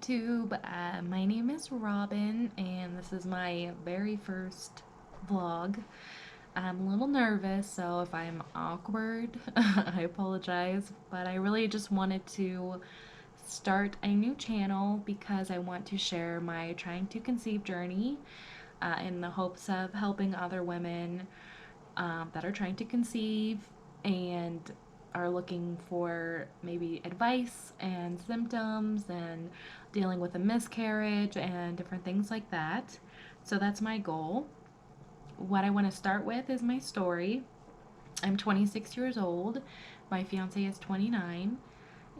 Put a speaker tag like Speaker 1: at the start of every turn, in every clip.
Speaker 1: YouTube. My name is Robin, and this is my very first vlog. I'm a little nervous, so if I'm awkward, I apologize, but I really just wanted to start a new channel because I want to share my trying to conceive journey in the hopes of helping other women that are trying to conceive and are looking for maybe advice and symptoms and dealing with a miscarriage and different things like that. So that's my goal. What I want to start with is my story. I'm 26 years old. My fiance is 29.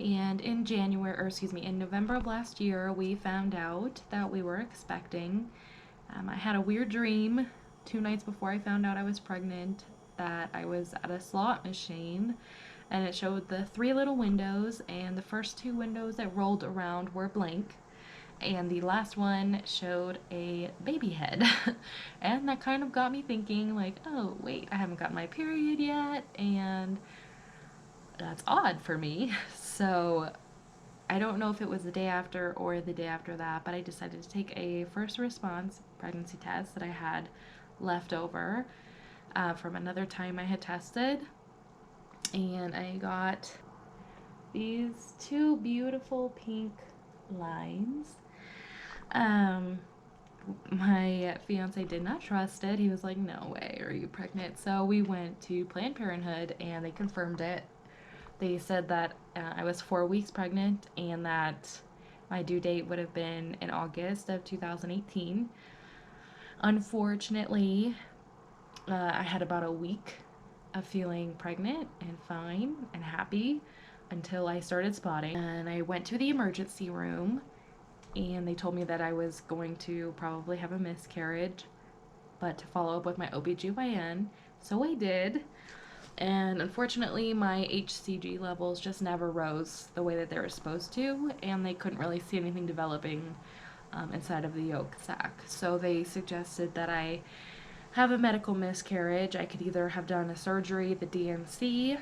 Speaker 1: And in November of last year, we found out that we were expecting. I had a weird dream 2 nights before I found out I was pregnant that I was at a slot machine and it showed the three little windows, and the first two windows that rolled around were blank, and the last one showed a baby head. And that kind of got me thinking, like, oh, wait, I haven't gotten my period yet, and that's odd for me. So I don't know if it was the day after or the day after that, but I decided to take a first response pregnancy test that I had left over from another time I had tested. And I got these two beautiful pink lines. My fiance did not trust it. He was like, no way, are you pregnant? So we went to Planned Parenthood and they confirmed it. They said that I was 4 weeks pregnant and that my due date would have been in August of 2018. Unfortunately, I had about a week of feeling pregnant and fine and happy until I started spotting. And I went to the emergency room and they told me that I was going to probably have a miscarriage, but to follow up with my OBGYN. So I did. And unfortunately, my HCG levels just never rose the way that they were supposed to, and they couldn't really see anything developing inside of the yolk sac. So they suggested that I have a medical miscarriage. I could either have done a surgery, the DNC,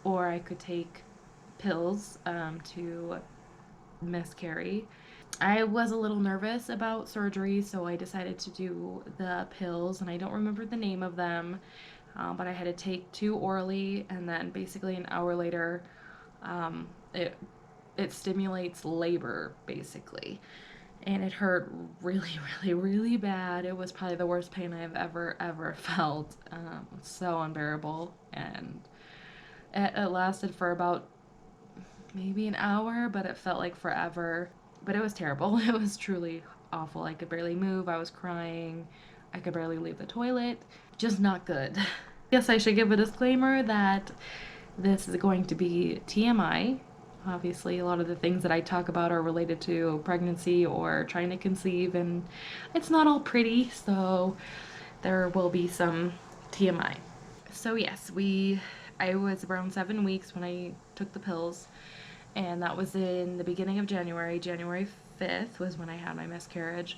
Speaker 1: or I could take pills to miscarry. I was a little nervous about surgery, so I decided to do the pills, and I don't remember the name of them, but I had to take two orally, and then basically an hour later, um, it it stimulates labor basically, and it hurt really, really, really bad. It was probably the worst pain I've ever felt. So unbearable, and it lasted for about maybe an hour, but it felt like forever. But it was terrible. It was truly awful. I could barely move. I was crying. I could barely leave the toilet. Just not good. Yes, I should give a disclaimer that this is going to be TMI. Obviously, a lot of the things that I talk about are related to pregnancy or trying to conceive, and it's not all pretty, so there will be some TMI. So yes, I was around 7 weeks when I took the pills, and that was in the beginning of January. January 5th was when I had my miscarriage,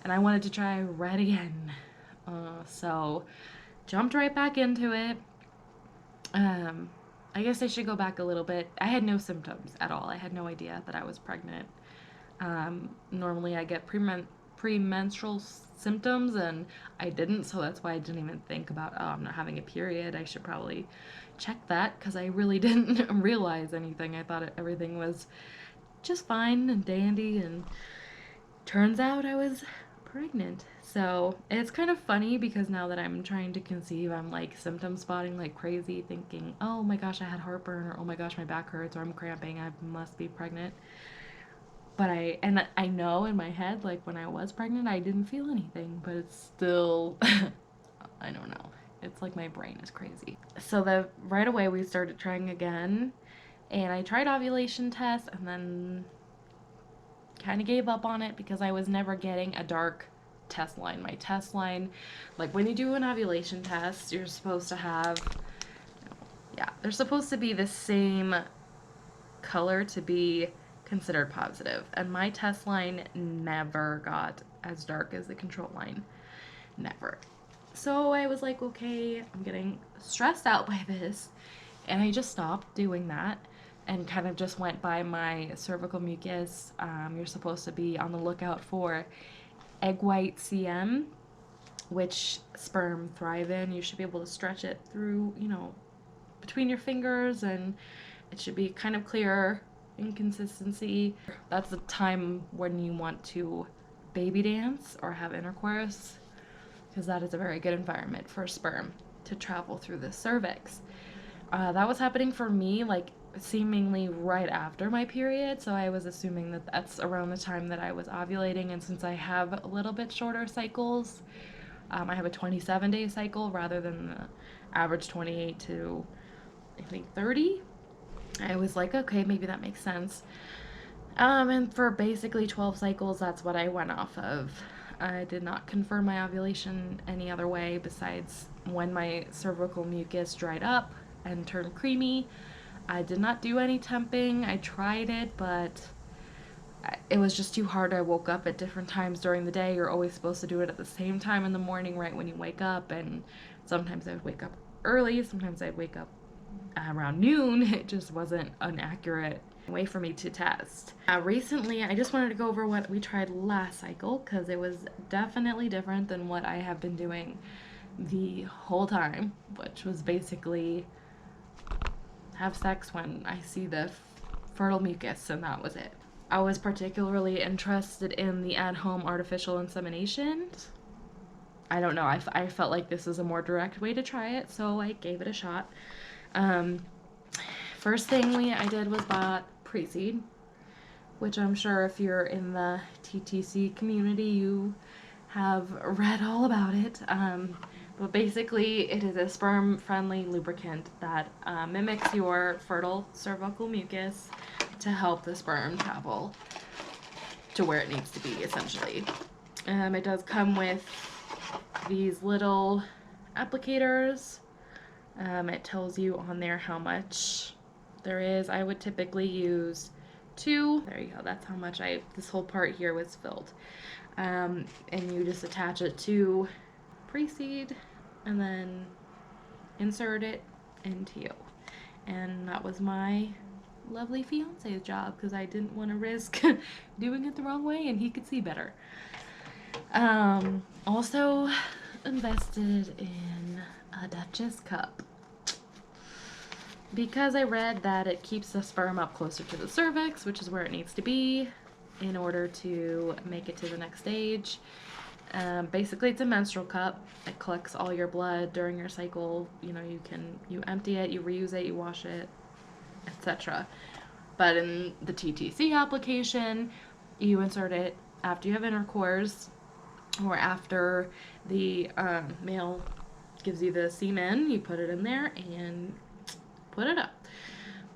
Speaker 1: and I wanted to try right again. So jumped right back into it. I guess I should go back a little bit. I had no symptoms at all. I had no idea that I was pregnant. Normally I get premenstrual symptoms, and I didn't, so that's why I didn't even think about, oh, I'm not having a period. I should probably check that, because I really didn't realize anything. I thought everything was just fine and dandy, and turns out I was pregnant. So it's kind of funny because now that I'm trying to conceive, I'm like symptom spotting like crazy, thinking, oh my gosh, I had heartburn, or oh my gosh, my back hurts, or I'm cramping, I must be pregnant. But I know in my head, like when I was pregnant, I didn't feel anything, but it's still, I don't know. It's like my brain is crazy. So right away we started trying again, and I tried ovulation tests and then kind of gave up on it because I was never getting a dark test line. My test line, like when you do an ovulation test, you're supposed to have, yeah, they're supposed to be the same color to be considered positive. And my test line never got as dark as the control line. Never. So I was like, okay, I'm getting stressed out by this. And I just stopped doing that. and kind of just went by my cervical mucus. You're supposed to be on the lookout for egg white CM, which sperm thrive in. You should be able to stretch it through, between your fingers, and it should be kind of clear in consistency. That's the time when you want to baby dance or have intercourse, because that is a very good environment for sperm to travel through the cervix. That was happening for me like seemingly right after my period, so I was assuming that that's around the time that I was ovulating. And since I have a little bit shorter cycles, I have a 27-day cycle rather than the average 28 to I think 30. I was like, okay, maybe that makes sense. And for basically 12 cycles, that's what I went off of. I did not confirm my ovulation any other way besides when my cervical mucus dried up and turned creamy. I did not do any temping. I tried it, but it was just too hard. I woke up at different times during the day. You're always supposed to do it at the same time in the morning, right when you wake up. And sometimes I would wake up early, sometimes I'd wake up around noon. It just wasn't an accurate way for me to test. Recently, I just wanted to go over what we tried last cycle, because it was definitely different than what I have been doing the whole time, which was basically have sex when I see the fertile mucus, and that was it. I was particularly interested in the at-home artificial insemination. I don't know, I felt like this is a more direct way to try it, so I gave it a shot. First thing I did was bought pre-seed, which I'm sure if you're in the TTC community, you have read all about it. But basically, it is a sperm-friendly lubricant that mimics your fertile cervical mucus to help the sperm travel to where it needs to be, essentially. It does come with these little applicators. It tells you on there how much there is. I would typically use 2. There you go. That's how much this whole part here was filled. And you just attach it to pre-seed and then insert it into you. And that was my lovely fiance's job, because I didn't want to risk doing it the wrong way and he could see better. Also invested in a Duchess cup, because I read that it keeps the sperm up closer to the cervix, which is where it needs to be in order to make it to the next stage. Basically, it's a menstrual cup. It collects all your blood during your cycle. You empty it, you reuse it, you wash it, etc. But in the TTC application, you insert it after you have intercourse, or after the male gives you the semen. You put it in there and put it up.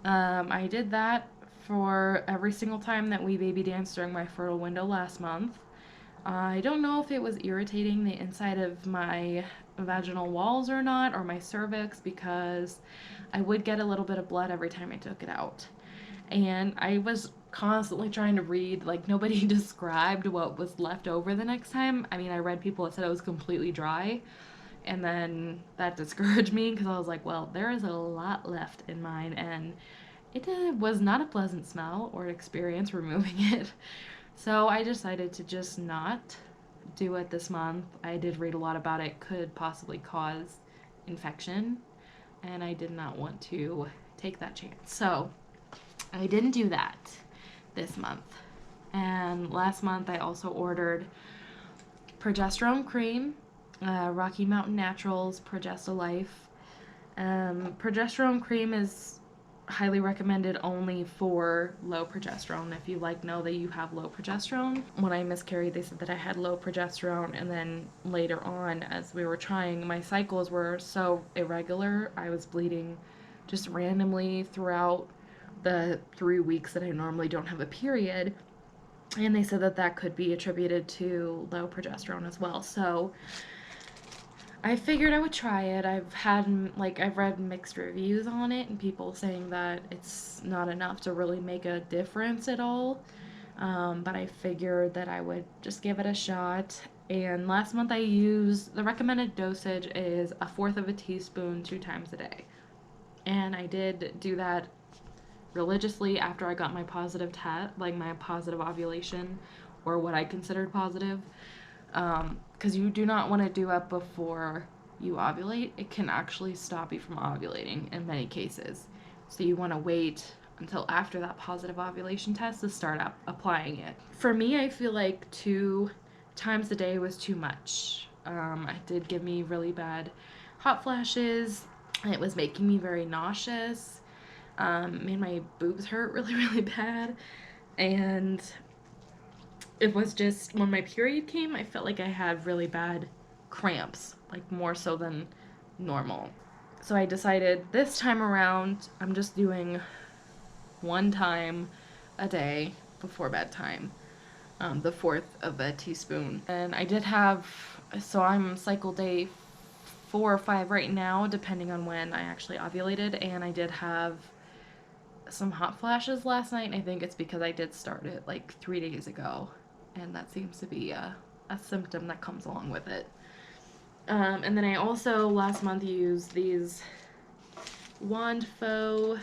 Speaker 1: I did that for every single time that we baby danced during my fertile window last month. I don't know if it was irritating the inside of my vaginal walls or not, or my cervix, because I would get a little bit of blood every time I took it out. And I was constantly trying to read, like, nobody described what was left over the next time. I mean, I read people that said it was completely dry, and then that discouraged me, because I was like, well, there is a lot left in mine, and it was not a pleasant smell or experience removing it. So I decided to just not do it this month. I did read a lot about it could possibly cause infection, and I did not want to take that chance. So I didn't do that this month. And last month I also ordered progesterone cream, Rocky Mountain Naturals Progestalife. Progesterone cream is highly recommended only for low progesterone. If you know that you have low progesterone. When I miscarried, they said that I had low progesterone, and then later on, as we were trying, my cycles were so irregular. I was bleeding just randomly throughout the 3 weeks that I normally don't have a period, and they said that that could be attributed to low progesterone as well. So I figured I would try it. I've read mixed reviews on it, and people saying that it's not enough to really make a difference at all. But I figured that I would just give it a shot. And last month I used, the recommended dosage is 1/4 of a teaspoon 2 times a day. And I did do that religiously after I got my positive test, like my positive ovulation, or what I considered positive. Because you do not want to do it before you ovulate. It can actually stop you from ovulating in many cases. So you want to wait until after that positive ovulation test to start applying it. For me, I feel like 2 times a day was too much. It did give me really bad hot flashes. It was making me very nauseous. Made my boobs hurt really, really bad. And it was just, when my period came, I felt like I had really bad cramps, like more so than normal. So I decided this time around, I'm just doing 1 time a day before bedtime, the fourth of a teaspoon. And I did have, so I'm cycle day 4 or 5 right now, depending on when I actually ovulated, and I did have some hot flashes last night, and I think it's because I did start it like 3 days ago, and that seems to be a symptom that comes along with it. And then I also last month used these Wandfo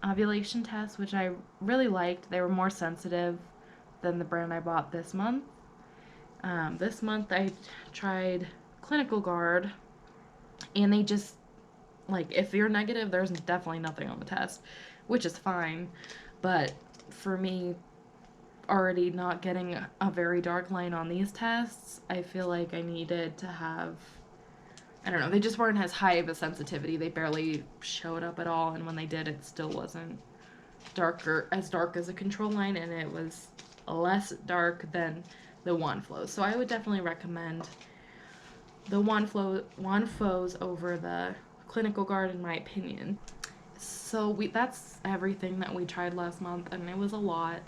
Speaker 1: ovulation tests, which I really liked. They were more sensitive than the brand I bought this month. This month I tried Clinical Guard, and they just, like, if you're negative, there's definitely nothing on the test, which is fine. But for me, already not getting a very dark line on these tests, I feel like I needed to have, I don't know, they just weren't as high of a sensitivity. They barely showed up at all, and when they did, it still wasn't as dark as a control line, and it was less dark than the Wandflows. So I would definitely recommend the Wandflows over the Clinical Guard, in my opinion. So that's everything that we tried last month, and it was a lot.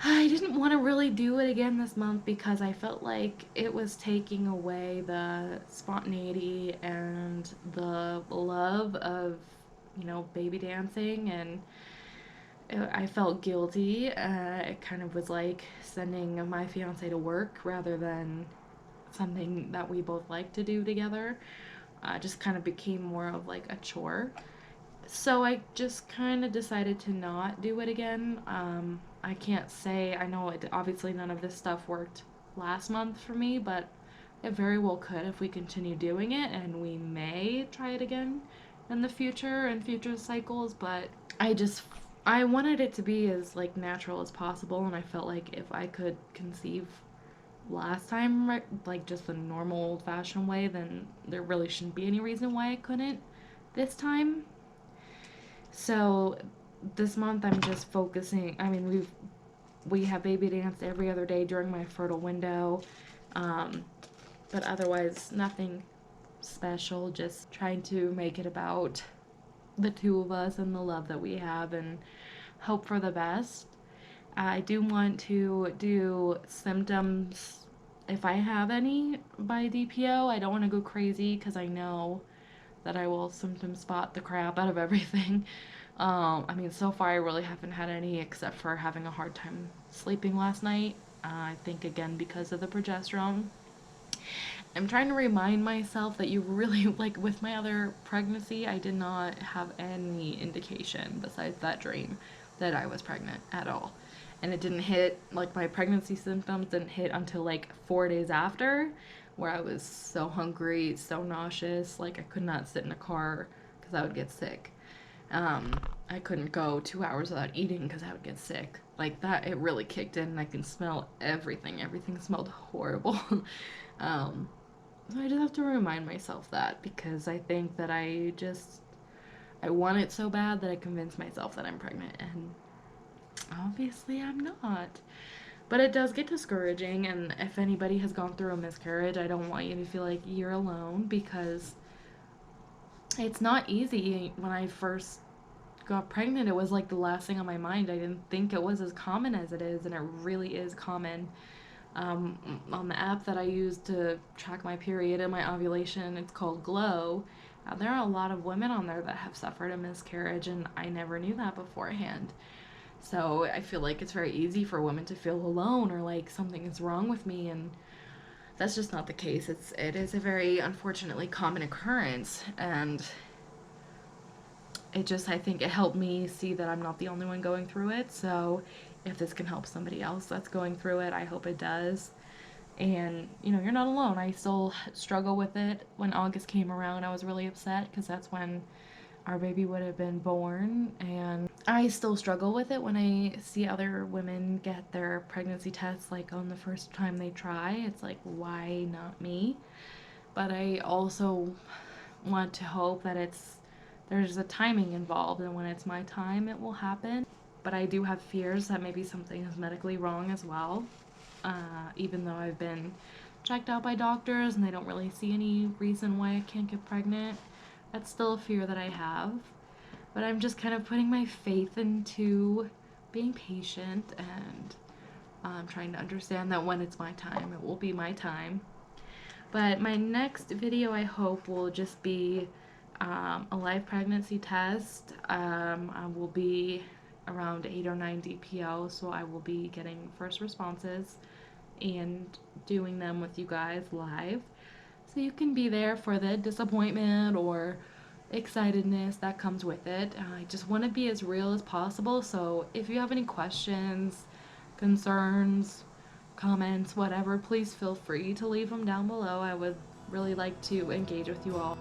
Speaker 1: I didn't want to really do it again this month because I felt like it was taking away the spontaneity and the love of, baby dancing, and I felt guilty. It kind of was like sending my fiance to work rather than something that we both like to do together. Just kind of became more of like a chore. So I just kind of decided to not do it again. I can't say, I know obviously none of this stuff worked last month for me, but it very well could if we continue doing it, and we may try it again in the future, in future cycles. But I wanted it to be as like natural as possible, and I felt like if I could conceive last time like just the normal old-fashioned way, then there really shouldn't be any reason why I couldn't this time. So this month I'm just focusing. I mean, we have baby dance every other day during my fertile window, but otherwise nothing special. Just trying to make it about the two of us and the love that we have, and hope for the best. I do want to do symptoms if I have any by DPO. I don't want to go crazy because I know that I will symptom spot the crap out of everything. I mean, so far I really haven't had any except for having a hard time sleeping last night. I think again because of the progesterone. I'm trying to remind myself that you really, like with my other pregnancy, I did not have any indication besides that dream that I was pregnant at all. And it didn't hit, like my pregnancy symptoms didn't hit until like 4 days after, where I was so hungry, so nauseous, like I could not sit in a car because I would get sick. I couldn't go 2 hours without eating because I would get sick. Like that, it really kicked in, and I can smell everything. Everything smelled horrible. So I just have to remind myself that, because I think that I want it so bad that I convince myself that I'm pregnant, and obviously I'm not. But it does get discouraging, and if anybody has gone through a miscarriage, I don't want you to feel like you're alone, because it's not easy. When I first got pregnant, it was like the last thing on my mind. I didn't think it was as common as it is, and it really is common. On the app that I use to track my period and my ovulation, it's called Glow. There are a lot of women on there that have suffered a miscarriage, and I never knew that beforehand. So I feel like it's very easy for women to feel alone, or like something is wrong with me, and that's just not the case. It is a very unfortunately common occurrence, and it just, I think it helped me see that I'm not the only one going through it. So if this can help somebody else that's going through it, I hope it does. And, you know, you're not alone. I still struggle with it. When August came around, I was really upset because that's when our baby would have been born. And I still struggle with it when I see other women get their pregnancy tests like on the first time they try. It's like, why not me? But I also want to hope that there's a timing involved, and when it's my time, it will happen. But I do have fears that maybe something is medically wrong as well. Even though I've been checked out by doctors and they don't really see any reason why I can't get pregnant, that's still a fear that I have. But I'm just kind of putting my faith into being patient and trying to understand that when it's my time, it will be my time. But my next video, I hope, will just be a live pregnancy test. I will be around 8 or 9 DPO, so I will be getting first responses and doing them with you guys live. So you can be there for the disappointment or excitedness that comes with it. I just want to be as real as possible. So if you have any questions, concerns, comments, whatever, please feel free to leave them down below. I would really like to engage with you all.